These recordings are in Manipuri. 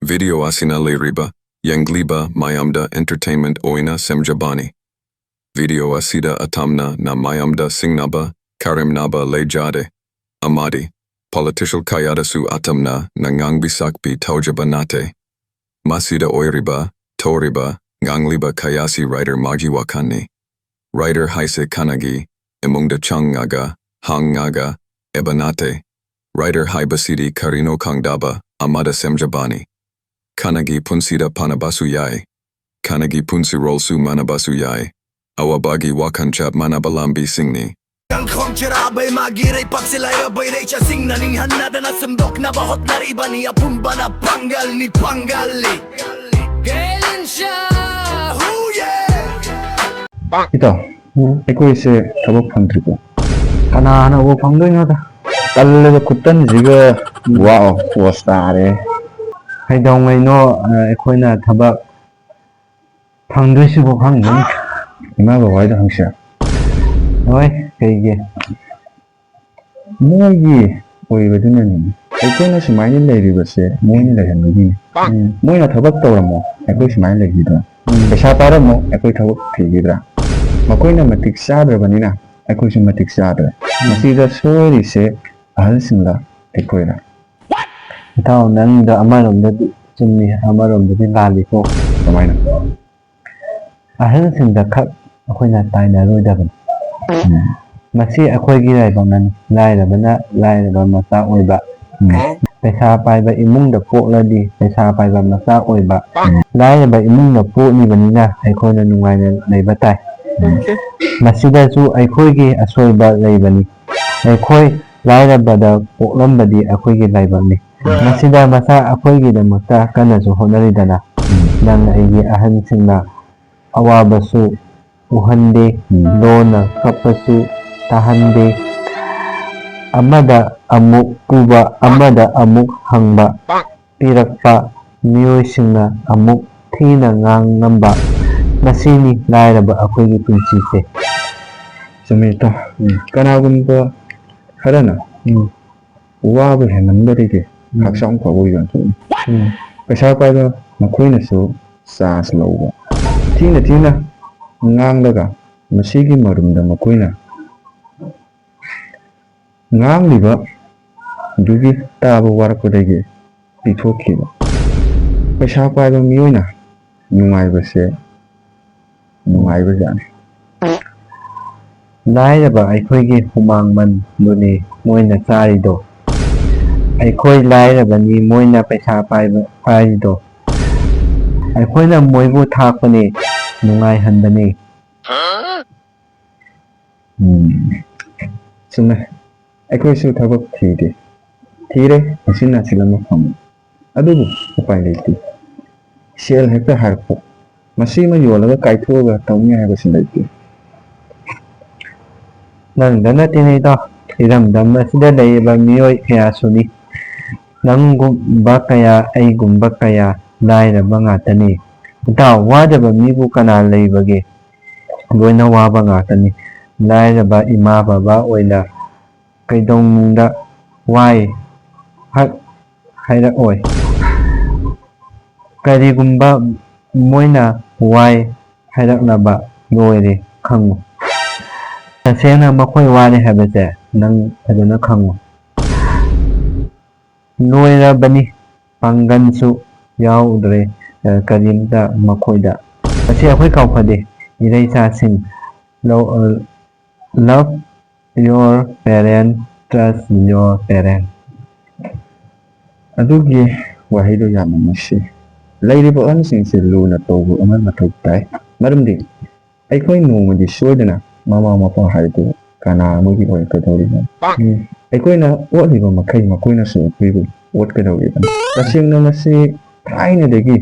Video asina leiriba, yangliba mayamda entertainment oina semjabani. Video asida atamna na mayamda singnaba, karimnaba lejade. Amadi, political kayadasu atamna nangangbisakpi taujabanate. Masida oiriba, toriba, ngangliba kayasi writer majiwakani. Writer haise kanagi, emungda changaga, hangaga, ebanate. Writer haibasidi karino kangdaba, amada semjabani. Kanagi punsida panabasu yai. Kanagi punsi rolsu manabasu yai. Awabagi wakanchap manabalambi singni. Ang kontrabay magiray pag sila'y abay ray siya sing naninhan na na sundok na bahot na riba niya pumba na panggal ni panggali. Kailan siya? Huye! Ito, ꯑꯩꯈꯣꯏꯁꯦ ꯊꯕꯛ ꯐꯪꯗ꯭ꯔꯤꯀꯣ ꯀꯅꯥꯅꯕꯨ ꯐꯪꯗꯣꯏꯅꯣꯗ ꯇꯜꯂꯦꯗ ꯈꯨꯠꯇꯟꯁꯤꯒ ꯋꯥꯎ ꯄꯣꯁ ꯇꯥꯔꯦ ꯀꯩꯗꯧꯉꯩꯅꯣ ꯑꯩꯈꯣꯏꯅ ꯊꯕꯛ ꯐꯪꯗꯣꯏꯁꯤꯕꯨ ꯈꯪꯗꯦ ꯏꯃꯥ ꯕꯕꯥꯗ ꯍꯪꯁꯤꯔ ꯍꯣꯏ ꯀꯩꯒꯤ ꯃꯣꯏꯒꯤ ꯑꯣꯏꯕꯗꯨꯅꯅꯤ ꯑꯩꯈꯣꯏꯅ ꯁꯨꯃꯥꯏꯅ ꯂꯩꯔꯤꯕꯁꯦ ꯃꯣꯏꯅ ꯂꯩꯍꯟꯕꯒꯤꯅꯤ ꯃꯣꯏꯅ ꯊꯕꯛ ꯇꯧꯔꯝꯃꯣ ꯑꯩꯈꯣꯏ ꯁꯨꯃꯥꯏꯅ ꯂꯩꯈꯤꯗ꯭ꯔꯥ ꯄꯩꯁꯥ ꯄꯥꯏꯔꯝꯃꯣ ꯑꯩꯈꯣꯏ ꯊꯕꯛ ꯊꯤꯈꯤꯗ꯭ꯔꯥ ꯃꯈꯣꯏꯅ ꯃꯇꯤꯛ ꯆꯥꯗ꯭ꯔꯕꯅꯤꯅ ꯑꯩꯈꯣꯏꯁꯨ ꯃꯇꯤꯛ ꯆꯥꯗ꯭ꯔꯦ ꯃꯁꯤꯗ ꯁꯣꯏꯔꯤꯁꯦ ꯑꯍꯜꯁꯤꯡꯗ ꯑꯩꯈꯣꯏꯅ ꯏꯇꯥꯎ ꯅꯪꯗ ꯑꯃꯔꯣꯝꯗꯗꯤ ꯆꯨꯝꯃꯤ ꯑꯃꯔꯣꯝꯗꯗꯤ ꯂꯥꯜꯂꯤꯀꯣ ꯀꯃꯥꯏꯅ ꯑꯍꯜꯁꯤꯡꯗ ꯈꯛ ꯑꯩꯈꯣꯏꯅ ꯇꯥꯏꯅꯔꯣꯏꯗꯕꯅꯤ ꯃꯁꯤ ꯑꯩꯈꯣꯏꯒꯤ ꯂꯥꯏꯕꯛꯅꯤ ꯂꯥꯏꯔꯕꯅ ꯂꯥꯏꯔꯕ ꯃꯆꯥ ꯑꯣꯏꯕ ꯄꯩꯁꯥ ꯄꯥꯏꯕ ꯏꯃꯨꯡꯗ ꯄꯣꯛꯂꯗꯤ ꯄꯩꯁꯥ ꯄꯥꯏꯕ ꯃꯆꯥ ꯑꯣꯏꯕ ꯂꯥꯏꯔꯕ ꯏꯃꯨꯡꯗ ꯄꯣꯛꯂꯤꯕꯅꯤꯅ ꯑꯩꯈꯣꯏꯅ ꯅꯨꯡꯉꯥꯏꯅ ꯂꯩꯕ ꯇꯥꯏ ꯃꯁꯤꯗꯁꯨ ꯑꯩꯈꯣꯏꯒꯤ ꯑꯁꯣꯏꯕ ꯂꯩꯕꯅꯤ ꯑꯩꯈꯣꯏ ꯂꯥꯏꯔꯕꯗ ꯄꯣꯛꯂꯝꯕꯗꯤ ꯑꯩꯈꯣꯏꯒꯤ ꯂꯥꯏꯕꯛꯅꯤ ꯃꯁꯤꯗ ꯃꯆꯥ ꯑꯩꯈꯣꯏꯒꯤꯗꯃꯛꯇ ꯀꯟꯅꯁꯨ ꯍꯣꯠꯅꯔꯤꯗꯅ ꯅꯪ ꯑꯩꯒꯤ ꯑꯍꯟꯁꯤꯡꯅ ꯑꯋꯥꯕꯁꯨ ꯎꯍꯟꯗꯦ ꯂꯣꯟꯅ ꯀꯞꯄꯁꯨ ꯇꯥꯍꯟꯗꯦ ꯑꯃꯗ ꯑꯃꯨꯛ ꯄꯨꯕ ꯑꯃꯗ ꯑꯃꯨꯛ ꯍꯪꯕ ꯄꯤꯔꯛꯄ ꯃꯤꯑꯣꯏꯁꯤꯡꯅ ꯑꯃꯨꯛ ꯊꯤꯅ ꯉꯥꯡꯉꯝꯕ ꯃꯁꯤꯅꯤ ꯂꯥꯏꯔꯕ ꯑꯩꯈꯣꯏꯒꯤ ꯄꯨꯟꯁꯤꯁꯦ ꯆꯨꯝꯃꯤꯇꯣ ꯀꯅꯥꯒꯨꯝꯕ ꯈꯔꯅ ꯋꯥꯕ ꯍꯦꯟꯃꯟꯕꯗꯒꯤ ꯍꯛꯆꯥꯡ ꯐꯕ ꯌꯣꯟꯊꯣꯛꯏ ꯄꯩꯁꯥ ꯄꯥꯏꯕ ꯃꯈꯣꯏꯅꯁꯨ ꯆꯥꯟꯁ ꯂꯧꯕ ꯊꯤꯅ ꯊꯤꯅ ꯉꯥꯡꯂꯒ ꯃꯁꯤꯒꯤ ꯃꯔꯨꯝꯗ ꯃꯈꯣꯏꯅ ꯉꯥꯡꯂꯤꯕ ꯑꯗꯨꯒꯤ ꯇꯥꯕ ꯋꯥꯔꯛꯄꯗꯒꯤ ꯄꯤꯊꯣꯛꯈꯤꯕ ꯄꯩꯁꯥ ꯄꯥꯏꯕ ꯃꯤꯑꯣꯏꯅ ꯅꯨꯡꯉꯥꯏꯕꯁꯦ ꯅꯨꯡꯉꯥꯏꯕꯖꯥꯠꯅꯤ ꯂꯥꯏꯔꯕ ꯑꯩꯈꯣꯏꯒꯤ ꯍꯨꯃꯥꯡꯃꯟꯗꯨꯅꯤ ꯃꯣꯏꯅ ꯆꯥꯔꯤꯗꯣ ꯑꯩꯈꯣꯏ ꯂꯥꯏꯔꯕꯅꯤ ꯃꯣꯏꯅ ꯄꯩꯁా ꯄꯥꯏꯔꯤꯗꯣ ꯑꯩꯈꯣꯏꯅ ꯃꯣꯏꯕꯨ ꯊꯥꯛꯄꯅꯤ ꯅꯨꯡꯉꯥꯏꯍꯟꯕꯅꯤ ꯆꯨꯝꯃꯦ ꯑꯩꯈꯣꯏꯁꯨ ꯊꯕꯛ ꯊꯤꯔꯦ ꯃꯁꯤ ꯅꯥꯁꯤꯜ ꯑꯃ ꯐꯪꯉꯤ ꯑꯗꯨꯕꯨ ꯎꯄꯥꯏ ꯂꯩꯇꯦ ꯁꯦꯜ ꯍꯦꯛꯇ ꯍꯥꯏꯔꯛꯄ ꯃꯁꯤꯃ ꯌꯣꯜꯂꯒ ꯀꯥꯏꯊꯣꯛꯑꯒ ꯇꯧꯅꯤ ꯍꯥꯏꯕꯁꯤ ꯂꯩꯇꯦ ꯅꯪꯗ ꯅꯠꯇꯦꯅꯦ ꯏꯇꯥꯎ ꯏꯔꯝꯗꯝ ꯑꯁꯤꯗ ꯂꯩꯔꯤꯕ ꯃꯤꯑꯣꯏ ꯀꯌꯥꯁꯨꯅꯤ ꯅꯪꯒꯨꯝꯕ ꯀꯌꯥ ꯑꯩꯒꯨꯝꯕ ꯀꯌꯥ ꯂꯥꯏꯔꯕ ꯉꯥꯛꯇꯅꯤ ꯏꯇꯥꯎ ꯋꯥꯗꯕ ꯃꯤꯕꯨ ꯀꯅꯥ ꯂꯩꯕꯒꯦ ꯂꯣꯏꯅ ꯋꯥꯕ ꯉꯥꯛꯇꯅꯤ ꯂꯥꯏꯔꯕ ꯏꯃꯥ ꯕꯕꯥ ꯑꯣꯏꯅ ꯀꯩꯗꯧꯅꯨꯡꯗ ꯋꯥꯏ ꯍꯛ ꯍꯥꯏꯔꯛꯑꯣꯏ ꯀꯔꯤꯒꯨꯝꯕ ꯃꯣꯏꯅ ꯋꯥꯏ ꯍꯥꯏꯔꯛꯂꯕ ꯂꯣꯏꯔꯦ ꯈꯪꯉꯨ ꯇꯁꯦꯡꯅ ꯃꯈꯣꯏ ꯋꯥꯔꯦ ꯍꯥꯏꯕꯁꯦ ꯅꯪ ꯐꯖꯅ ꯈꯪꯉꯨ ꯂꯣꯏꯔꯕꯅꯤ ꯄꯥꯡꯒꯟꯁꯨ ꯌꯥꯎꯗ꯭ꯔꯦ ꯀꯔꯤꯝꯇ ꯃꯈꯣꯏꯗ ꯃꯁꯤ ꯑꯩꯈꯣꯏ ꯀꯥꯎꯐꯗꯦ ꯏꯔꯩꯆꯥꯁꯤꯡ love your parent trust your parent ꯑꯗꯨꯒꯤ ꯋꯥꯍꯩꯗꯣ ꯌꯥꯝꯅ ꯅꯨꯡꯁꯤ ꯂꯩꯔꯤꯕ ꯑꯍꯟꯁꯤꯡꯁꯦ ꯂꯨꯅ ꯇꯧꯕ ꯑꯃ ꯃꯊꯧ ꯇꯥꯏ ꯃꯔꯝꯗꯤ ꯑꯩꯈꯣꯏ ꯅꯣꯡꯃꯗꯤ ꯁꯣꯏꯗꯅ ꯃꯃꯥ ꯃꯄꯥ ꯍꯥꯏꯕꯗꯨ ꯀꯅꯥ ꯑꯃꯒꯤ ꯑꯣꯏꯔꯛꯀꯗꯧꯔꯤꯕꯅꯤ ꯑꯩꯈꯣꯏꯅ ꯑꯣꯠꯂꯤꯕ ꯃꯈꯩ ꯃꯈꯣꯏꯅꯁꯨ ꯑꯩꯈꯣꯏꯕꯨ ꯑꯣꯠꯀꯗꯧꯔꯤꯕꯅꯤ ꯇꯁꯦꯡꯅ ꯃꯁꯤ ꯊꯥꯏꯅꯗꯒꯤ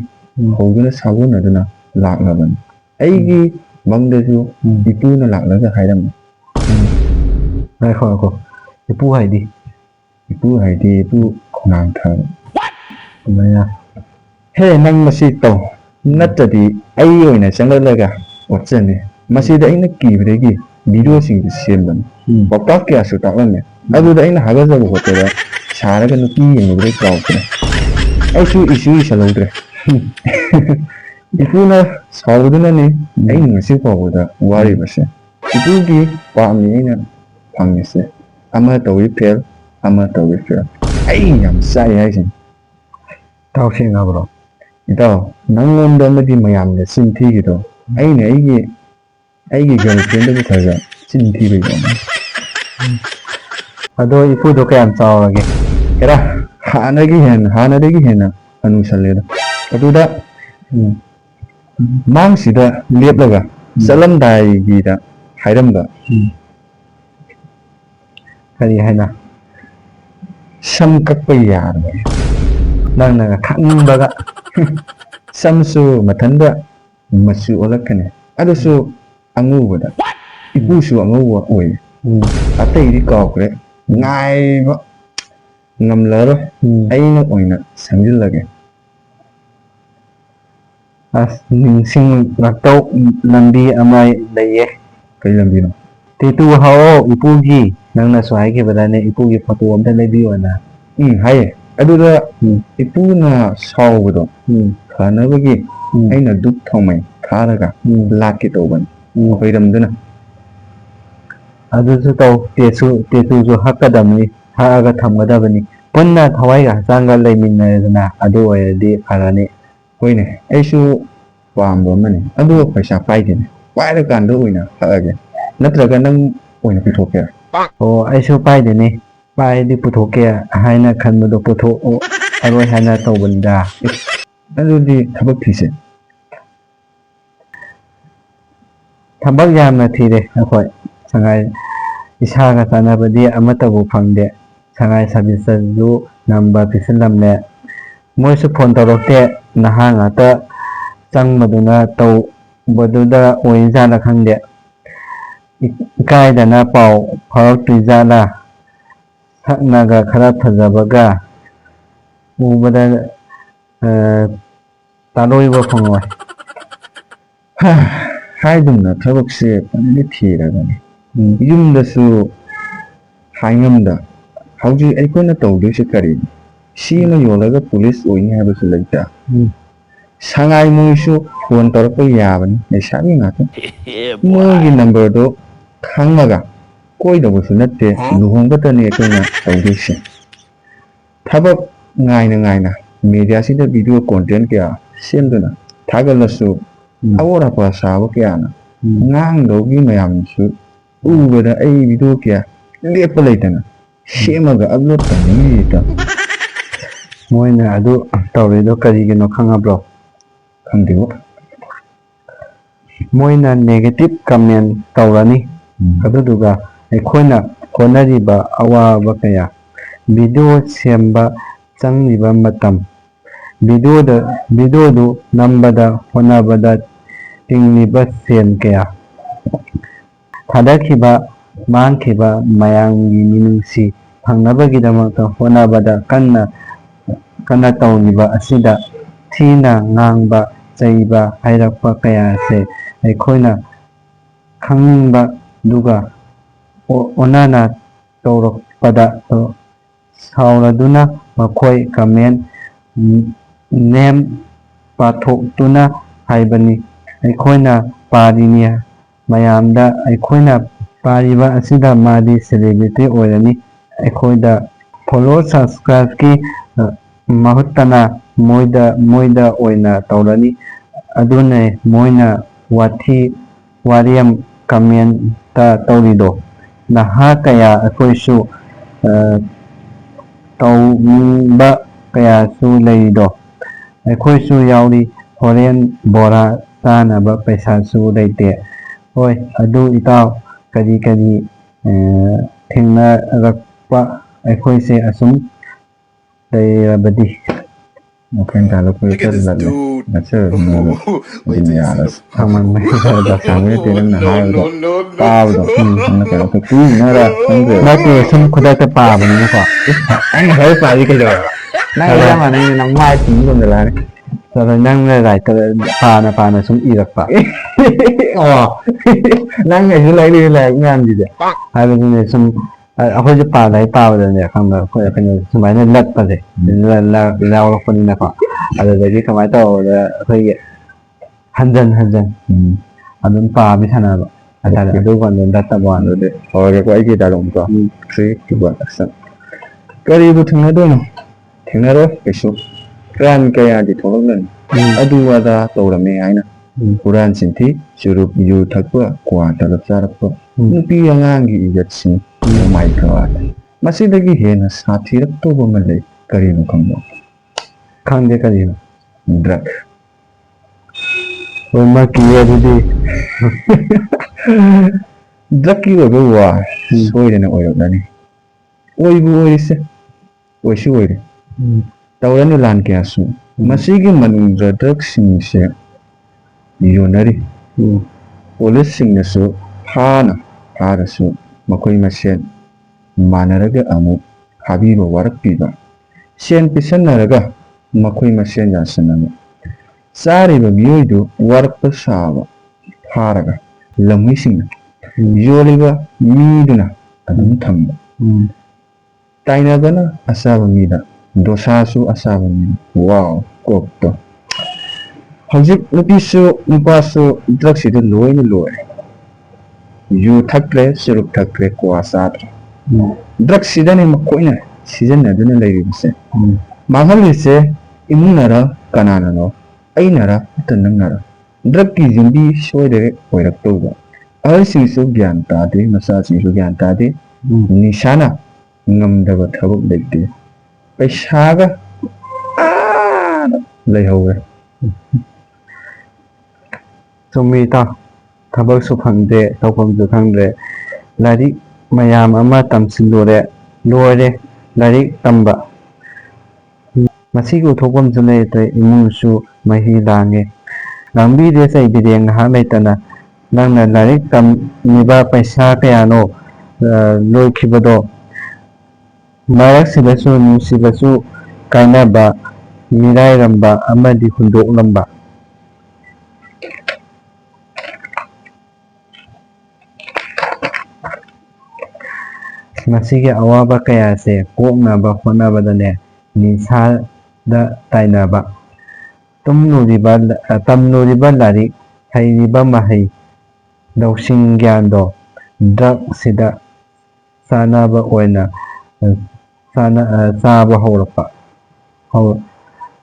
ꯍꯧꯗꯨꯅ ꯁꯥꯒꯣꯟꯅꯗꯨꯅ ꯂꯥꯛꯂꯕꯅꯤ ꯑꯩꯒꯤ ꯃꯪꯗꯁꯨ ꯏꯄꯨꯅ ꯂꯥꯛꯂꯒ ꯍꯥꯏꯔꯝꯃꯤ ꯉꯥꯏꯈꯣ ꯏꯄꯨ ꯍꯥꯏꯗꯤ ꯏꯄꯨ ꯈꯣꯡꯅꯥꯡꯊꯥ ꯑꯗꯨꯃꯥꯏꯅ ꯍꯦ ꯅꯪ ꯃꯁꯤ ꯇꯧ ꯅꯠꯇ꯭ꯔꯗꯤ ꯑꯩ ꯑꯣꯏꯅ ꯆꯪꯂꯛꯂꯒ ꯑꯣꯠꯆꯅꯤ ꯃꯁꯤꯗ ꯑꯩꯅ ꯀꯤꯕꯗꯒꯤ ꯚꯤꯗꯤꯑꯣꯁꯤꯡꯁꯨ ꯁꯦꯝꯕꯅꯤ ꯄꯥꯎꯇꯥꯛ ꯀꯌꯥꯁꯨ ꯇꯥꯛꯂꯝꯃꯦ ꯑꯗꯨꯗ ꯑꯩꯅ ꯍꯥꯒꯠꯆꯕ ꯈꯣꯠꯄꯗ ꯁꯥꯔꯒ ꯅꯨꯄꯤ ꯌꯦꯡꯉꯨꯕꯗꯩ ꯀꯥꯎꯈ꯭ꯔꯦ ꯑꯩꯁꯨ ꯏꯁꯨ ꯏꯁꯜꯍꯧꯗ꯭ꯔꯦ ꯏꯄꯨꯅ ꯁꯥꯎꯕꯗꯨꯅꯅꯤ ꯑꯩꯅ ꯉꯁꯤ ꯐꯥꯎꯕꯗ ꯋꯥꯔꯤꯕꯁꯦ ꯏꯄꯨꯒꯤ ꯄꯥꯝꯃꯤ ꯑꯩꯅ ꯐꯪꯉꯤꯁꯦ ꯑꯃ ꯇꯧꯏ ꯐꯦꯜ ꯑꯃ ꯇꯧꯏ ꯐꯦꯜ ꯑꯩ ꯌꯥꯝ ꯆꯥꯛꯏ ꯍꯥꯏꯁꯤꯅꯤ ꯏꯇꯥꯎ ꯁꯦꯡꯉꯕ꯭ꯔꯣ ꯏꯇꯥꯎ ꯅꯪꯉꯣꯟꯗ ꯑꯃꯗꯤ ꯃꯌꯥꯝꯅ ꯆꯤꯟ ꯊꯤꯈꯤꯗꯣ ꯑꯩꯅ ꯑꯩꯒꯤ ꯒꯔꯜꯐ꯭ꯔꯦꯟꯗꯕꯨ ꯈꯔ ꯆꯤꯟ ꯊꯤꯕꯩꯗꯣ ꯑꯗꯣ ꯏꯄꯨꯗꯣ ꯀꯌꯥꯝ ꯆꯥꯎꯔꯒꯦ ꯈꯔ ꯍꯥꯟꯅꯗꯒꯤ ꯍꯦꯟꯅ ꯍꯅꯨꯁꯜꯂꯦꯗ ꯑꯗꯨꯗ ꯃꯥꯡꯁꯤꯗ ꯂꯦꯞꯂꯒ ꯆꯠꯂꯝꯗꯥꯏꯒꯤꯗ ꯍꯥꯏꯔꯝꯕ ꯀꯔꯤ ꯍꯥꯏꯅ ꯁꯝ ꯀꯛꯄ ꯌꯥꯔꯕꯅꯤ ꯅꯪꯅꯒ ꯈꯪꯕꯒ ꯁꯝꯁꯨ ꯃꯊꯟꯇ ꯃꯆꯨ ꯑꯣꯜꯂꯛꯀꯅꯤ ꯑꯗꯨꯁꯨ ꯑꯉꯧꯕꯗ ꯏꯄꯨꯁꯨ ꯑꯉꯧꯕ ꯑꯣꯏ ꯑꯇꯩꯗꯤ ꯀꯥꯎꯈ꯭ರೆ ꯉꯥꯏꯕ ꯉꯝꯂꯔꯣꯏ ꯑꯩꯅ ꯑꯣꯏꯅ ꯁꯪꯖꯤꯜꯂꯒꯦ ꯑꯁ ꯅꯤꯡꯁꯤꯡꯂꯛꯇꯧ ꯂꯝꯕꯤ ꯑꯃ ꯂꯩꯌꯦ ꯀꯩ ꯂꯝꯕꯤꯅꯣ ꯇꯦꯇꯨ ꯍꯧꯑꯣ ꯏꯄꯨꯒꯤ ꯅꯪꯅꯁꯨ ꯍꯥꯏꯈꯤꯕꯗꯅꯦ ꯏꯄꯨꯒꯤ ꯐꯣꯇꯣ ꯑꯝꯇ ꯂꯩꯕꯤꯌꯣꯅ ꯍꯥꯏꯌꯦ ꯑꯗꯨꯗ ꯏꯄꯨꯅ ꯁꯥꯎꯕꯗꯣ ꯐꯅꯕꯒꯤ ꯑꯩꯅ ꯗꯨꯛ ꯊꯥꯎꯃꯩ ꯊꯥꯔꯒ ꯂꯥꯠꯀꯦ ꯇꯧꯕꯅꯤ ꯑꯣꯏꯔꯝꯗꯅ ꯑꯗꯨꯁꯨ ꯇꯧ ꯇꯦꯇꯨꯁꯨ ꯍꯛꯀꯗꯕꯅꯤ ꯍꯛꯑꯒ ꯊꯝꯒꯗꯕꯅꯤ ꯄꯨꯟꯅ ꯊꯋꯥꯏꯒ ꯍꯛꯆꯥꯡꯒ ꯂꯩꯃꯤꯟꯅꯔꯦꯗꯅ ꯑꯗꯨ ꯑꯣꯏꯔꯗꯤ ꯐꯔꯅꯤ ꯍꯣꯏꯅꯦ ꯑꯩꯁꯨ ꯄꯥꯝꯕ ꯑꯃꯅꯤ ꯑꯗꯨ ꯄꯩꯁꯥ ꯄꯥꯏꯗꯦꯅꯦ ꯄꯥꯏꯔꯀꯥꯟꯗ ꯑꯣꯏꯅ ꯍꯛꯑꯒꯦ ꯅꯠꯇ꯭ꯔꯒ ꯅꯪ ꯑꯣꯏꯅ ꯄꯤꯊꯣꯛꯀꯦꯔꯥ ꯑꯣ ꯑꯩꯁꯨ ꯄꯥꯏꯗꯦꯅꯦ ꯄꯥꯏꯔꯗꯤ ꯄꯨꯊꯣꯛꯀꯦ ꯍꯥꯏꯅ ꯈꯟꯕꯗꯣ ꯄꯨꯊꯣꯛꯑꯣ ꯑꯔꯣꯏ ꯍꯥꯏꯅ ꯇꯧꯕꯅꯤꯗ ꯑꯗꯨꯗꯤ ꯊꯕꯛ ꯊꯤꯁꯦ ꯊꯕꯛ ꯌꯥꯝꯅ ꯊꯤꯔꯦ ꯑꯩꯈꯣꯏ ꯁꯉꯥꯏ ꯏꯁꯥꯒ ꯆꯥꯟꯅꯕꯗꯤ ꯑꯃꯠꯇꯕꯨ ꯐꯪꯗꯦ ꯁꯉꯥꯏ ꯁꯥꯔꯚꯤꯁꯇꯁꯨ ꯅꯝꯕꯔ ꯄꯤꯁꯤꯜꯂꯝꯃꯦ ꯃꯣꯏꯁꯨ ꯐꯣꯟ ꯇꯧꯔꯛꯇꯦ ꯅꯍꯥ ꯉꯥꯛꯇ ꯆꯪꯕꯗꯨꯅ ꯇꯧꯕꯗꯨꯗ ꯑꯣꯏꯖꯥꯠꯂ ꯈꯪꯗꯦ ꯏꯀꯥꯏꯗꯅ ꯄꯥꯎ ꯐꯥꯎꯔꯛꯇ꯭ꯔꯤꯖꯥꯠꯂ ꯁꯛꯅꯒ ꯈꯔ ꯐꯖꯕꯒ ꯎꯕꯗ ꯇꯥꯂꯣꯏꯕ ꯐꯪꯉꯣꯏ ꯍꯥꯏꯗꯨꯅ ꯊꯕꯛꯁꯦ ꯐꯖꯅ ꯊꯤꯔꯒꯅꯤ ꯌꯨꯝꯗꯁꯨ ꯍꯥꯏꯉꯝꯗ ꯍꯧꯖꯤꯛ ꯑꯩꯈꯣꯏꯅ ꯇꯧꯗꯣꯏꯁꯦ ꯀꯔꯤꯅꯣ ꯁꯤ ꯑꯃ ꯌꯣꯜꯂꯒ ꯄꯨꯂꯤꯁ ꯑꯣꯏꯅꯤ ꯍꯥꯏꯕꯁꯨ ꯂꯩꯇ ꯁꯉꯥꯏ ꯃꯣꯏꯁꯨ ꯐꯣꯟ ꯇꯧꯔꯛꯄ ꯌꯥꯕꯅꯤ ꯂꯩꯁꯥꯕꯤ ꯉꯥꯛꯇ ꯃꯣꯏꯒꯤ ꯅꯝꯕꯔꯗꯣ ꯈꯪꯉꯒ ꯀꯣꯏꯗꯧꯕꯁꯨ ꯅꯠꯇꯦ ꯂꯨꯍꯣꯡꯕꯇꯅꯤ ꯑꯩꯈꯣꯏꯅ ꯇꯧꯗꯣꯏꯁꯦ ꯊꯕꯛ ꯉꯥꯏꯅ ꯃꯦꯗꯤꯌꯥꯁꯤꯗ ꯚꯤꯗꯤꯑꯣ ꯀꯣꯟꯇꯦꯟ ꯀꯌꯥ ꯁꯦꯝꯗꯨꯅ ꯊꯥꯒꯠꯂꯁꯨ ꯑꯋꯣꯠ ꯑꯄꯥ ꯁꯥꯕ ꯀꯌꯥꯅ ꯉꯥꯡꯗꯧꯒꯤ ꯃꯌꯥꯝꯁꯨ ꯎꯕꯗ ꯑꯩ ꯚꯤꯗꯤꯑꯣ ꯀꯌꯥ ꯂꯦꯞꯄ ꯂꯩꯇꯅ ꯁꯦꯝꯃꯒ ꯑꯞꯂꯣꯗ ꯇꯧꯅꯤꯡꯉꯤꯗ ꯃꯣꯏꯅ ꯑꯗꯨ ꯇꯧꯔꯤꯗꯣ ꯀꯔꯤꯒꯤꯅꯣ ꯈꯪꯉꯕ꯭ꯔꯣ ꯈꯪꯗꯦꯕꯣ ꯃꯣꯏꯅ ꯅꯦꯒꯦꯇꯤꯞ ꯀꯃꯦꯟ ꯇꯧꯔꯅꯤ ꯑꯗꯨꯗꯨꯒ ꯑꯩꯈꯣꯏꯅ ꯍꯣꯠꯅꯔꯤꯕ ꯑꯋꯥꯕꯀꯌా ꯚꯤꯗꯤꯑꯣ ꯁꯦꯝꯕ ꯆꯪꯂꯤꯕ ꯃꯇꯝ ꯚꯤꯗꯤꯑꯣꯗꯨ ꯅꯝꯕꯗ ꯍꯣꯠꯅꯕꯗ ꯇꯤꯡꯂꯤꯕ ꯁꯦꯟ ꯀꯌꯥ ꯊꯥꯗꯈꯤꯕ ꯃꯥꯡꯈꯤꯕ ꯃꯌꯥꯝꯒꯤ ꯃꯤꯅꯨꯡꯁꯤ ꯐꯪꯅꯕꯒꯤꯗꯃꯛꯇ ꯍꯣꯠꯅꯕꯗ ꯀꯟꯅ ꯇꯧꯔꯤꯕ ꯑꯁꯤꯗ ꯊꯤꯅ ꯉꯥꯡꯕ ꯆꯩꯕ ꯍꯥꯏꯔꯛꯄ ꯀꯌꯥꯁꯦ ꯑꯩꯈꯣꯏꯅ ꯈꯪꯅꯤꯡꯕ ꯑꯗꯨꯒ ꯑꯣꯟꯅꯅ ꯇꯧꯔꯛꯄꯗ ꯁꯥꯎꯔꯗꯨꯅ ꯃꯈꯣꯏ ꯀꯃꯦꯟ ꯅꯦꯝ ꯄꯥꯊꯣꯛꯇꯨꯅ ꯍꯥꯏꯕꯅꯤ ꯑꯩꯈꯣꯏꯅ ꯄꯥꯔꯤꯅꯤ ꯃꯌꯥꯝꯗ ꯑꯩꯈꯣꯏꯅ ꯄꯥꯔꯤꯕ ꯑꯁꯤꯗ ꯃꯥꯗꯤ ꯁꯦꯂꯦꯕ꯭ꯔꯤꯇꯤ ꯑꯣꯏꯔꯅꯤ ꯑꯩꯈꯣꯏꯗ ꯐꯣꯂꯣ ꯁꯕꯁꯀ꯭ꯔꯥꯏꯕꯀꯤ ꯃꯍꯨꯠꯇꯅ ꯃꯣꯏꯗ ꯑꯣꯏꯅ ꯇꯧꯔꯅꯤ ꯑꯗꯨꯅ ꯃꯣꯏꯅ ꯋꯥꯊꯤ ꯋꯥꯔꯦꯝ ꯀꯃꯦꯟꯇ ꯇꯧꯔꯤꯗꯣ ꯅꯍꯥ ꯀꯌꯥ ꯑꯩꯈꯣꯏꯁꯨ ꯇꯧꯅꯤꯡꯕ ꯀꯌꯥꯁꯨ ꯂꯩꯔꯤꯗꯣ ꯑꯩꯈꯣꯏꯁꯨ ꯌꯥꯎꯔꯤ ꯍꯣꯔꯦꯟ ꯕꯣꯔꯥ ꯆꯥꯅꯕ ꯄꯩꯁꯥꯁꯨ ꯂꯩꯇꯦ ꯍꯣꯏ ꯑꯗꯨ ꯏꯇꯥꯎ ꯀꯔꯤ ꯊꯦꯡꯅꯔꯛꯄ ꯑꯩꯈꯣꯏꯁꯦ ꯑꯁꯨꯝ ꯂꯩꯔꯕꯗꯤ ꯃꯈꯣꯏ ꯇꯥꯜꯂꯛꯄ ꯆꯠꯂꯜꯂꯦ ꯅꯠꯆꯔꯅꯣ ꯑꯗꯨꯝ ꯌꯥꯔꯁꯤ ꯈꯪꯃꯟꯕꯩꯗ ꯁꯥꯡꯕ ꯅꯠꯇꯦ ꯅꯪꯅ ꯍꯥꯏꯕꯗꯣ ꯄꯥꯕꯗꯣ ꯅꯪꯅ ꯀꯩꯅꯣ ꯀꯨꯏꯅꯔ ꯈꯪꯗ꯭ꯔꯦ ꯅꯠꯇꯦ ꯁꯨꯝ ꯈꯨꯗꯛꯇ ꯄꯥꯕꯅꯤꯅꯀꯣ ꯑꯩꯅ ꯍꯥꯏꯕ ꯄꯥꯗꯤ ꯀꯩꯗꯧꯔꯕ ꯅꯪ ꯆꯞ ꯃꯥꯟꯅꯩ ꯅꯪ ꯃꯥꯏ ꯆꯨꯝꯕ ꯉꯝꯗꯂꯥꯅꯤ ꯆꯂꯣ ꯅꯪꯅ ꯔꯥꯏꯇꯔ ꯄꯥꯅ ꯁꯨꯝ ꯏꯔꯛꯄ ꯑꯣ ꯅꯪ ꯑꯩꯁꯨ ꯂꯥꯏꯔꯤꯛ ꯃꯌꯥꯝꯁꯤꯗꯤ ꯍꯥꯏꯕꯗꯨꯅꯦ ꯁꯨꯝ ꯑꯩꯈꯣꯏꯁꯨ ꯄꯥꯕꯗꯅꯦ ꯈꯪꯕ ꯑꯩꯈꯣꯏ ꯀꯩꯅꯣ ꯁꯨꯃꯥꯏꯅ ꯂꯠꯄꯁꯦ ꯂꯥꯎꯔꯛꯄꯅꯤꯅꯀꯣ ꯑꯗꯨꯗꯒꯤ ꯀꯃꯥꯏꯅ ꯇꯧꯕꯗ ꯑꯩꯈꯣꯏꯒꯤ ꯍꯟꯖꯟ ꯑꯗꯨꯝ ꯄꯥꯕꯤ ꯁꯥꯟꯅꯕ ꯍꯥꯏꯇꯥꯔꯦ ꯑꯗꯨꯒ ꯂꯠꯇꯕ ꯋꯥꯅꯤ ꯑꯗꯨꯗꯤ ꯍꯧꯔꯒꯦꯀꯣ ꯑꯩꯒꯤ ꯗꯥꯏꯂꯣꯒꯇꯣ 3 2 1 action ꯀꯔꯤꯕꯨ ꯊꯦꯡꯅꯗꯣꯏꯅꯣ ꯊꯦꯡꯅꯔꯣꯏ ꯀꯩꯁꯨ ꯀ꯭ꯔꯥꯏꯝ ꯀꯌꯥꯗꯤ ꯊꯣꯛꯂꯛꯂꯅꯤ ꯑꯗꯨ ꯑꯗꯥ ꯇꯧꯔꯝꯃꯦ ꯍꯥꯏꯅ ꯍꯨꯔꯥꯟ ꯆꯤꯟꯊꯤ ꯆꯨꯔꯨꯞ ꯌꯨ ꯊꯛꯄ ꯀ꯭ꯋꯥ ꯇꯂꯞ ꯆꯥꯔꯛꯄ ꯅꯨꯄꯤ ꯑꯉꯥꯡꯒꯤ ꯏꯖꯠꯁꯤꯡ oh my god ꯃꯁꯤꯗꯒꯤ ꯍꯦꯟꯅ ꯁꯥꯊꯤꯔꯛꯇꯧꯕ ꯑꯃ ꯂꯩ ꯀꯔꯤꯅꯣ ꯈꯪꯕꯣ ꯈꯪꯗꯦ ꯀꯔꯤꯅꯣ ꯗ꯭ꯔꯛ ꯃꯥ ꯀꯤꯌꯦ ꯑꯗꯨꯗꯤ ꯗ꯭ꯔꯛꯀꯤ ꯑꯣꯏꯕ ꯋꯥ ꯁꯣꯏꯗꯅ ꯑꯣꯏꯔꯛꯂꯅꯤ ꯑꯣꯏꯕꯨ ꯑꯣꯏꯔꯤꯁꯦ ꯑꯣꯏꯁꯨ ꯑꯣꯏꯔꯦ ꯇꯧꯔꯅꯤ ꯂꯥꯟ ꯀꯌꯥꯁꯨ ꯃꯁꯤꯒꯤ ꯃꯅꯨꯡꯗ ꯗ꯭ꯔꯛꯁꯤꯡꯁꯦ ꯌꯣꯟꯅꯔꯤ ꯄꯨꯂꯤꯁꯁꯤꯡꯅꯁꯨ ꯐꯥꯔꯁꯨ ꯃꯈꯣꯏ ꯃꯁꯦꯟ ꯃꯥꯟꯅꯔꯒ ꯑꯃꯨꯛ ꯐꯥꯕꯤꯕ ꯋꯥꯔꯛꯄꯤꯕ ꯁꯦꯟ ꯄꯤꯁꯟꯅꯔꯒ ꯃꯈꯣꯏ ꯃꯁꯦꯟ ꯌꯥꯁꯟꯅꯕ ꯆꯥꯔꯤꯕ ꯃꯤꯑꯣꯏꯗꯨ ꯋꯥꯔꯛꯄ ꯁꯥꯕ ꯐꯥꯔꯒ ꯂꯝꯍꯨꯏꯁꯤꯡꯅ ꯌꯣꯜꯂꯤꯕ ꯃꯤꯗꯨꯅ ꯑꯗꯨꯝ ꯊꯝꯕ ꯇꯥꯏꯅꯕꯅ ꯑꯆꯥꯕ ꯃꯤꯗ ꯗꯣꯁꯥꯁꯨ ꯑꯆꯥꯕ ꯃꯤꯗ ꯋꯥꯎ ꯀꯣꯛꯇꯣ ꯍꯧꯖꯤꯛ ꯅꯨꯄꯤꯁꯨ ꯅꯨꯄꯥꯁꯨ ꯗ꯭ꯔꯛꯁꯤꯗ ꯂꯣꯏꯅ ꯂꯣꯏꯔꯦ ꯌꯨ ꯊꯛꯇ꯭ꯔꯦ ꯆꯨꯔꯨꯞ ꯊꯛꯇ꯭ꯔꯦ ꯀ꯭ꯋꯥ ꯆꯥꯗ꯭ꯔꯦ ꯗ꯭ꯔꯛꯁꯤꯗꯅꯦ ꯃꯈꯣꯏꯅ ꯁꯤꯖꯤꯟꯅꯗꯨꯅ ꯂꯩꯔꯤꯕꯁꯦ ꯃꯥꯡꯍꯜꯂꯤꯁꯦ ꯏꯃꯨꯡꯅꯔ ꯀꯅꯥꯅꯅꯣ ꯑꯩꯅꯔ ꯅꯠꯇ ꯅꯪꯅꯔ ꯗ꯭ꯔꯛꯀꯤ ꯌꯨꯝꯕꯤ ꯁꯣꯏꯗꯅ ꯑꯣꯏꯔꯛꯇꯧꯕ ꯑꯍꯜꯁꯤꯡꯁꯨ ꯒ꯭ꯌꯥꯟ ꯇꯥꯗꯦ ꯃꯆꯥꯁꯤꯡꯁꯨ ꯒ꯭ꯌꯥꯟ ꯇꯥꯗꯦ ꯅꯤꯁꯥꯅ ꯉꯝꯗꯕ ꯊꯕꯛ ꯂꯩꯇꯦ ꯄꯩꯁꯥꯒ ꯂꯩꯍꯧꯋꯦ ꯆꯨꯝꯃꯤ ꯏꯇꯥꯎ ꯊꯕꯛꯁꯨ ꯐꯪꯗꯦ ꯇꯧꯐꯝꯁꯨ ꯈꯪꯗ꯭ꯔꯦ ꯂꯥꯏꯔꯤꯛ ꯃꯌꯥꯝ ꯑꯃ ꯇꯝꯁꯤꯜꯂꯨꯔꯦ ꯂꯣꯏꯔꯦ ꯂꯥꯏꯔꯤꯛ ꯇꯝꯕ ꯃꯁꯤꯒꯤ ꯎꯠꯊꯣꯛꯐꯝꯁꯨ ꯂꯩꯇ꯭ꯔꯦ ꯏꯃꯨꯡꯁꯨ ꯃꯍꯤ ꯂꯥꯡꯉꯦ ꯉꯥꯡꯕꯤꯗꯦ ꯆꯩꯕꯤꯗꯦ ꯉꯥꯏꯍꯥꯛ ꯂꯩꯇꯅ ꯅꯪꯅ ꯂꯥꯏꯔꯤꯛ ꯇꯝꯃꯤꯕ ꯄꯩꯁా ꯀꯌꯥꯅꯣ ꯂꯣꯏꯈꯤꯕꯗꯣ ꯃꯔꯛꯁꯤꯗꯁꯨ ꯅꯨꯡꯁꯤꯕꯁꯨ ꯀꯥꯏꯅꯕ ꯃꯤꯔꯥꯏꯔꯝꯕ ꯑꯃꯗꯤ ꯍꯨꯟꯗꯣꯛꯂꯝꯕ ꯃꯁꯤꯒꯤ ꯑꯋꯥꯕ ꯀꯌꯥꯁꯦ ꯀꯣꯛꯅꯕ ꯍꯣꯠꯅꯕꯗꯅꯦ ꯅꯤꯁꯥꯗ ꯇꯥꯏꯅꯕ ꯇꯝꯂꯨꯔꯤꯕ ꯂꯥꯏꯔꯤꯛ ꯍꯩꯔꯤꯕ ꯃꯍꯩ ꯂꯧꯁꯤꯡ ꯒ꯭ꯌꯥꯟꯗꯣ ꯗ꯭ꯔꯛꯁꯤꯗ ꯆꯥꯅꯕ ꯑꯣꯏꯅ ꯆꯥꯕ ꯍꯧꯔꯛꯄ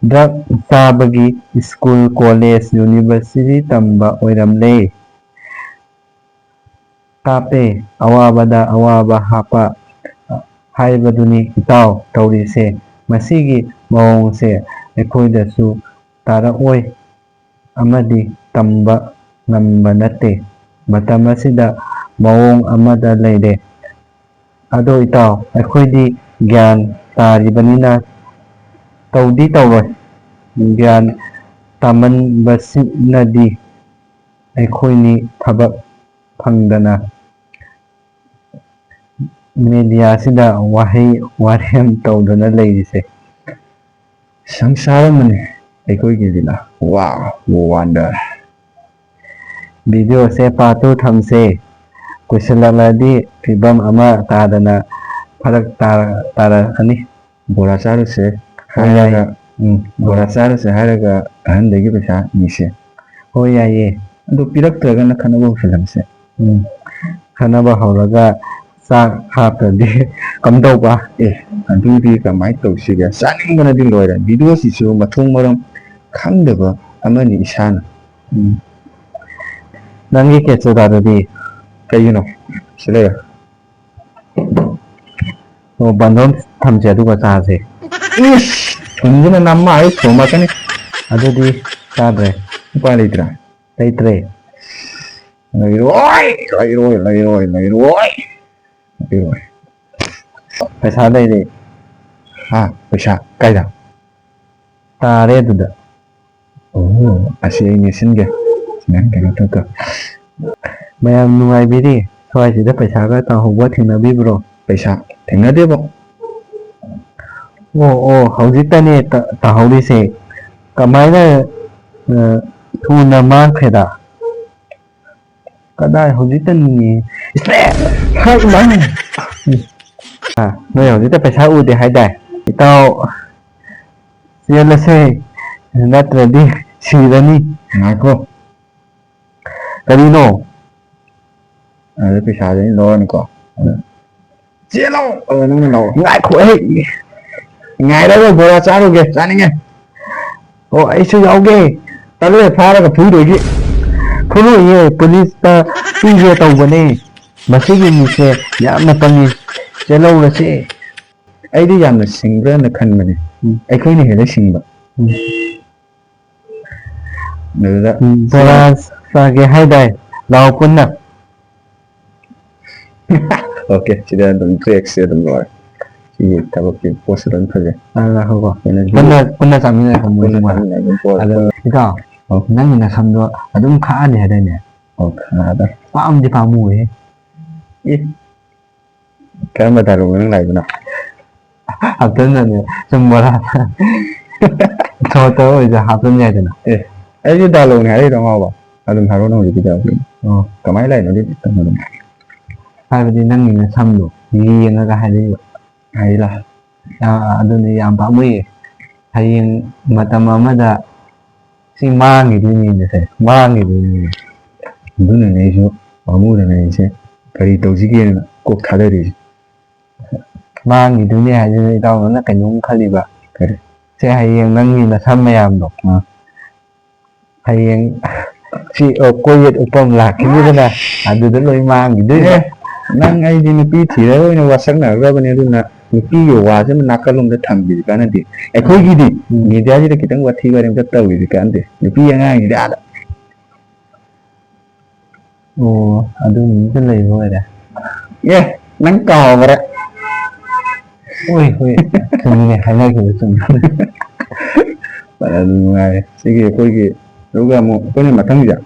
ꯗ꯭ꯔꯛ ꯆꯥꯕꯒꯤ ꯁ꯭ꯀꯨꯜ ꯀꯣꯂꯦꯖ ꯌꯨꯅꯤꯚꯔꯁꯤꯇꯤ ꯇꯝꯕ ꯑꯣꯏꯔꯝꯂꯦ ꯀꯥꯞꯄꯦ ꯑꯋꯥꯕꯗ ꯑꯋꯥꯕ ꯍꯥꯞꯄ ꯍꯥꯏꯕꯗꯨꯅꯤ ꯏꯇꯥꯎ ꯇꯧꯔꯤꯁꯦ ꯃꯁꯤꯒꯤ ꯃꯑꯣꯡꯁꯦ ꯑꯩꯈꯣꯏꯗꯁꯨ ꯇꯥꯔꯛꯑꯣꯏ ꯑꯃꯗꯤ ꯇꯝꯕ ꯉꯝꯕ ꯅꯠꯇꯦ ꯃꯇꯝ ꯑꯁꯤꯗ ꯃꯑꯣꯡ ꯑꯃꯗ ꯂꯩꯔꯦ ꯑꯗꯣ ꯏꯇꯥꯎ ꯑꯩꯈꯣꯏꯗꯤ ꯒ꯭ꯌꯥꯟ ꯇꯥꯔꯤꯕꯅꯤꯅ ꯇꯧꯗꯤ ꯇꯧꯔꯣꯏ ꯒ꯭ꯌꯥꯟ ꯇꯥꯃꯟꯕꯁꯤꯅꯗꯤ ꯑꯩꯈꯣꯏꯅꯤ ꯊꯕꯛ ꯐꯪꯗꯅ ꯃꯦꯗꯤꯌꯥꯁꯤꯗ ꯋꯥꯍꯩ ꯋꯥꯔꯦꯝ ꯇꯧꯗꯨꯅ ꯂꯩꯔꯤꯁꯦ ꯁꯪꯁꯥꯔ ꯑꯃꯅꯤ ꯑꯩꯈꯣꯏꯒꯤ ꯂꯤꯂꯥ ꯋꯥꯎ ꯋꯥꯟꯗꯔ ꯚꯤꯗꯤꯑꯣꯁꯦ ꯄꯥꯔꯠ 2 ꯊꯝꯁꯦ ꯀꯨꯏꯁꯜꯂꯛꯂꯗꯤ ꯐꯤꯕꯝ ꯑꯃ ꯇꯥꯗꯅ ꯐꯔꯛ ꯇꯥꯔꯛꯑꯅꯤ ꯕꯣꯔꯥ ꯆꯥꯔꯨꯁꯦ ꯍꯣꯏ ꯌꯥꯏ ꯍꯥꯏꯔꯒ ꯕꯣꯔꯥ ꯆꯥꯔꯨꯁꯦ ꯍꯥꯏꯔꯒ ꯑꯍꯟꯗꯒꯤ ꯄꯩꯁꯥ ꯅꯤꯁꯦ ꯍꯣꯏ ꯌꯥꯏꯌꯦ ꯑꯗꯨ ꯄꯤꯔꯛꯇ꯭ꯔꯒꯅ ꯈꯟꯅꯕ ꯍꯧꯁꯜꯂꯝꯁꯦ ꯈꯟꯅꯕ ꯍꯧꯔꯒ ꯆꯥꯛ ꯍꯥꯞꯇ꯭ꯔꯗꯤ ꯀꯝꯗꯧꯕ ꯑꯗꯨꯗꯤ ꯀꯃꯥꯏꯅ ꯇꯧꯁꯤꯒꯦ ꯆꯥꯅꯤꯡꯕꯅꯗꯤ ꯂꯣꯏꯔꯦ ꯚꯤꯗꯤꯑꯣꯁꯤꯁꯨ ꯃꯊꯣꯡ ꯃꯔꯝ ꯈꯪꯗꯕ ꯑꯃꯅꯤ ꯏꯁꯥꯅ ꯅꯪꯒꯤ ꯀꯦꯆꯨꯗꯥꯗꯨꯗꯤ ꯀꯩꯒꯤꯅꯣ ꯁꯤ ꯂꯩꯔꯦ ꯑꯣ ꯕꯟꯗꯣꯟ ꯊꯝꯁꯦ ꯑꯗꯨꯒ ꯆꯥꯁꯦ ꯏꯁ ꯊꯨꯝꯁꯤꯅ ꯅꯝꯃꯛꯑꯗꯤ ꯊꯨꯝꯃꯛꯀꯅꯤ ꯑꯗꯨꯗꯤ ꯆꯥꯗ꯭ꯔꯦ ꯎꯄꯥꯏ ꯂꯩꯇ꯭ꯔꯦ ꯂꯩꯇ꯭ꯔꯦ ꯂꯩꯔꯣꯏ ꯄꯩꯁꯥ ꯂꯩꯔꯦ ꯄꯩꯁꯥ ꯀꯥꯏꯗ ꯇꯥꯔꯦ ꯑꯗꯨꯗ ꯑꯣ ꯑꯁꯤ ꯑꯩ ꯅꯦꯠꯁꯤꯟꯒꯦ ꯅꯪ ꯀꯩꯅꯣ ꯇꯧꯀꯣ ꯃꯌꯥꯝ ꯅꯨꯡꯉꯥꯏꯕꯤꯔꯤ ꯁ꯭ꯋꯥꯏꯁꯤꯗ ꯄꯩꯁꯥꯒ ꯇꯥꯍꯧꯕ ꯊꯦꯡꯅꯕꯤꯕ꯭ꯔꯣ ꯄꯩꯁꯥ ꯊꯦꯡꯅꯗꯦꯕꯣ ꯑꯣ ꯍꯧꯖꯤꯛꯇꯅꯦ ꯇꯥꯍꯧꯔꯤꯁꯦ ꯀꯃꯥꯏꯅ ꯊꯨꯅ ꯃꯥꯡꯈ꯭ꯔꯦꯗ ꯀꯗꯥꯏ ꯍꯧꯖꯤꯛꯇꯅꯤꯅꯦ ꯅꯣꯏ ꯍꯧꯖꯤꯛꯇ ꯄꯩꯁꯥ ꯎꯗꯦ ꯍꯥꯏꯗꯥꯏ ꯏꯇꯥꯎ ꯆꯦꯜꯂꯁꯦ ꯅꯠꯇ꯭ꯔꯗꯤ ꯁꯤꯔꯅꯤ Ngako. ꯀꯔꯤꯅꯣ Ada pisa ni lo ni ko. Chelo. Nang lo. ꯉꯥꯏꯈꯣ ꯑꯩ Ngai da bora charu ge. Chani ge. ꯑꯣ ꯑꯩꯁꯨ ꯌꯥꯎꯒꯦ Talu phara ka phui doi gi. ꯐꯨꯔꯨꯏꯌꯦ ꯄꯨꯂꯤꯁꯇ ꯄꯤꯒꯦ ꯇꯧꯕꯅꯦ ꯃꯁꯤꯒꯤ ꯃꯤꯁꯦ ꯌꯥꯝꯅ ꯄꯪꯉꯤ ꯆꯦꯜꯍꯧꯔꯁꯦ Aidi yamna singbra na khanbane. Aikoi ni hela singba. Nada. ꯕꯣꯔꯥ ꯆꯥꯒꯦ ꯍꯥꯏꯗꯥꯏ ꯂꯥꯎ ꯄꯨꯟꯅ Okay, sida dum trek se dum lo. Si tabak ki post dan phaje. ꯉꯥꯏꯈꯣꯀꯣ Puna ꯄꯨꯟꯅ ꯆꯥꯃꯤꯟꯅꯔꯦ ꯃꯣꯏꯁꯨ ꯑꯗꯣ ꯏꯇꯥꯎ ꯅꯪꯒꯤ ꯅꯁꯝꯗꯣ ꯑꯗꯨꯝ ꯈꯥꯛꯑꯅꯤ ꯍꯥꯏꯗꯥꯏꯅꯦ Khana. ꯄꯥꯝꯗꯤ ꯄꯥꯝꯃꯨꯏꯍꯦ Karma dalu nang lai bana. ꯍꯥꯞꯆꯟꯅꯅꯦ ꯁꯨꯝ ꯕꯣꯔꯥ ꯊꯣꯠꯇ ꯑꯣꯏꯁꯨ ꯍꯥꯞꯆꯟ ꯌꯥꯏꯗꯅ Aidi dalu ni hari dong awa. Adum haro no di da. ꯑꯣ Kamai lai no di tam. ꯍꯥꯏꯕꯗꯤ ꯅꯪꯒꯤ ꯅꯁꯝꯗꯣ ꯌꯦꯡꯉꯒ ꯍꯥꯏꯔꯛꯏꯕ Ai la. ꯑꯗꯨꯅꯤ ꯌꯥꯝ ꯄꯥꯝꯃꯨꯏꯌꯦ ꯍꯌꯦꯡ ꯃꯇꯝ ꯑꯃꯗ ꯁꯤ ꯃꯥꯡꯈꯤꯗꯣꯏꯅꯤꯅꯦꯁꯦ ꯃꯥꯡꯈꯤꯗꯣꯏꯅꯤꯅꯦ Duna ne jo. Amu da ne se. Kari tawjige na kok thadari. ꯃꯥꯡꯈꯤꯗꯣꯏꯅꯦ ꯍꯥꯏꯗꯨꯅ ꯏꯇꯥꯎꯅ ꯀꯩꯅꯣꯝ ꯈꯜꯂꯤꯕ Kare. ꯁꯦ ꯍꯌꯦꯡ ꯅꯪꯒꯤ ꯅꯁꯝ ꯃꯌꯥꯝꯗꯣ ꯍꯌꯦng ꯁꯤ ꯀꯣꯏꯌꯦꯠ uppam ꯂꯥꯛꯈꯤꯅꯤꯗꯅ ꯑꯗꯨꯗ ꯂꯣꯏ ꯃꯥꯡꯈꯤꯗꯣꯏꯕ Nang ai di nupi thira oi na wasak na ga bane duna nupi yo wa jam nakalum da thambi kana di ekhoi gi di media ji da kitang wathi bare da taw di kan de nupi anga ni da da ꯑꯣ ꯑꯗꯨꯝꯕ ꯂꯩꯕ ꯑꯣꯏꯔꯦ ye nang ka bare ꯍꯣꯏ ꯍꯣꯏ ꯆꯨꯝꯃꯤꯅꯦ ꯍꯥꯏꯅꯈꯤꯕ ꯆꯨꯝꯃꯤ bara du ngai sigi ekhoi gi ruga mo ko ni mathang ja